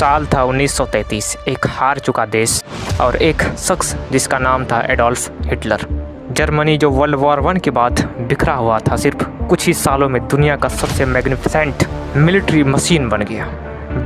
साल था 1933। एक हार चुका देश और एक शख्स जिसका नाम था एडोल्फ हिटलर। जर्मनी जो वर्ल्ड वॉर 1 के बाद बिखरा हुआ था, सिर्फ कुछ ही सालों में दुनिया का सबसे मैग्निफिसेंट मिलिट्री मशीन बन गया।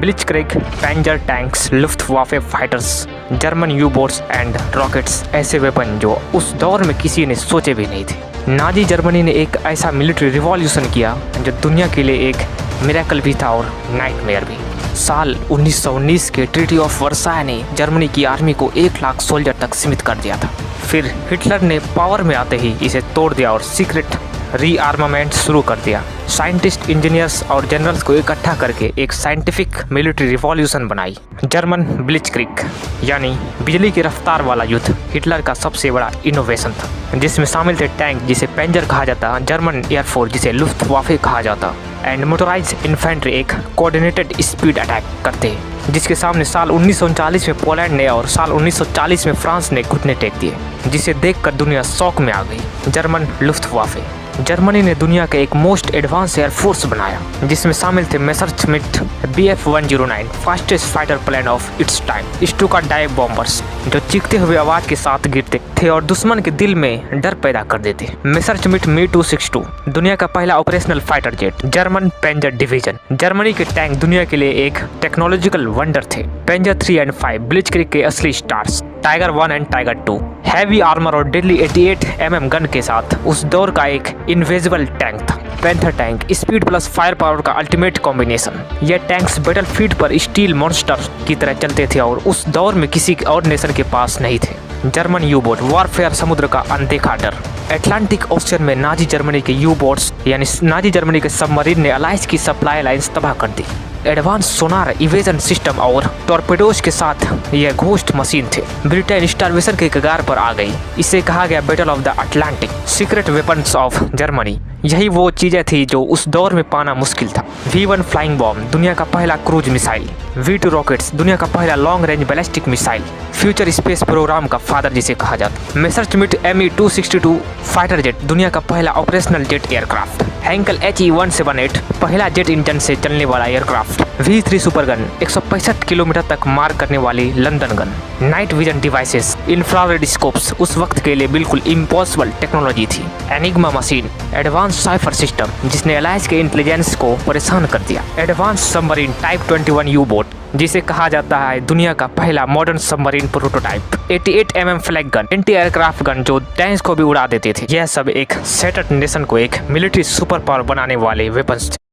Blitzkrieg, panzer tanks, Luftwaffe fighters, German U boats and rockets, ऐसे वेपन जो उस दौर में किसी ने सोचे भी नहीं थे। नाजी जर्मनी ने एक ऐसा मिलिट्री रिवॉल्यूशन किया जो दुनिया के लिए एक मिरेकल भी था और नाइटमेयर भी। साल 1919 के ट्रीटी ऑफ वर्साय ने जर्मनी की आर्मी को 1 लाख सोल्जर तक सीमित कर दिया था। फिर हिटलर ने पावर में आते ही इसे तोड़ दिया और सीक्रेट रीआर्मामेंट शुरू कर दिया। साइंटिस्ट, इंजीनियर्स और जनरल्स को इकट्ठा करके एक साइंटिफिक मिलिट्री रिवॉल्यूशन बनाई, जर्मन ब्लिट्जक्रिग, यानी बिजली की रफ्तार वाला युद्ध। हिटलर का सबसे बड़ा इनोवेशन था, जिसमें शामिल थे टैंक जिसे पैंजर कहा जाता, जर्मन एयरफोर्स जिसे लुफ्टवाफे कहा जाता, एंड मोटराइज्ड इन्फेंट्री एक कोऑर्डिनेटेड स्पीड अटैक करते, जिसके सामने साल 1939 में पोलैंड ने और साल 1940 में फ्रांस ने घुटने टेक दिए, जिसे देखकर दुनिया शौक में आ गई। जर्मन लुफ्टवाफे। जर्मनी ने दुनिया का एक मोस्ट एडवांस एयरफोर्स बनाया, जिसमें शामिल थे Messerschmitt Bf-109, fastest fighter plane of its time, Stuka dive bombers जो चीखते हुए आवाज के साथ गिरते थे और दुश्मन के दिल में डर पैदा कर देते। मेसरछमिट Mi-262, दुनिया का पहला operational fighter jet. German Panzer division. Germany के टैंक दुनिया के लिए एक टेक्नोलॉजिकल वंडर थे। पैंजर 3 एंड 5 ब्लिट्जक्रिग के असली stars. Tiger 1 and tiger 2 heavy armour और डेडली 88 mm गन के साथ उस दौर का एक इनविजिबल टैंक था। Panther tank, speed plus fire power का अल्टीमेट कॉम्बिनेशन। ये टैंक्स बैटलफील्ड पर स्टील मॉन्स्टर की तरह चलते थे और उस दौर में किसी और नेशन के पास नहीं थे। जर्मन यू बोट वॉरफेयर, समुद्र का अनदेखा डर। अटलांटिक ओशन में नाजी जर्मनी के यू बोट्स यानी नाजी जर्मनी के सबमरीन ने अलाइंस की सप्लाई लाइंस तबाह कर दी। एडवांस सोनार, इवेजन सिस्टम और टॉर्पेडोज के साथ यह घोस्ट मशीन थे। ब्रिटेन स्टारवेशन के कगार पर आ गई। इसे कहा गया battle of the Atlantic. Secret weapons of Germany, यही वो चीजें थी जो उस दौर में पाना मुश्किल था। V1 फ्लाइंग बॉम्ब, दुनिया का पहला क्रूज मिसाइल। V2 रॉकेट्स, दुनिया का पहला long range ballistic missile, future space programme का फादर जिसे कहा जाता। मेसरछमिट Me-262 फाइटर जेट, दुनिया का पहला operational jet aircraft. Henkel He-178, पहला जेट इंजन से चलने वाला aircraft. V3 super gun, 165 kilometre तक मार करने वाली London gun. Night vision devices, infrared scopes, उस वक्त के लिए बिल्कुल इम्पॉसिबल टेक्नोलॉजी थी। Enigma machine, advance cipher system जिसने अलायंस के इंटेलिजेंस को परेशान कर दिया। Advance submarine type 21 you boat, जिसे कहा जाता है दुनिया का पहला modern submarine prototype. 88 mm flag gun, anti aircraft gun जो टैंक्स को भी उड़ा देते थे। यह सब एक सेटल्ड नेशन को एक मिलिट्री सुपर पावर बनाने वाले वेपन्स थे।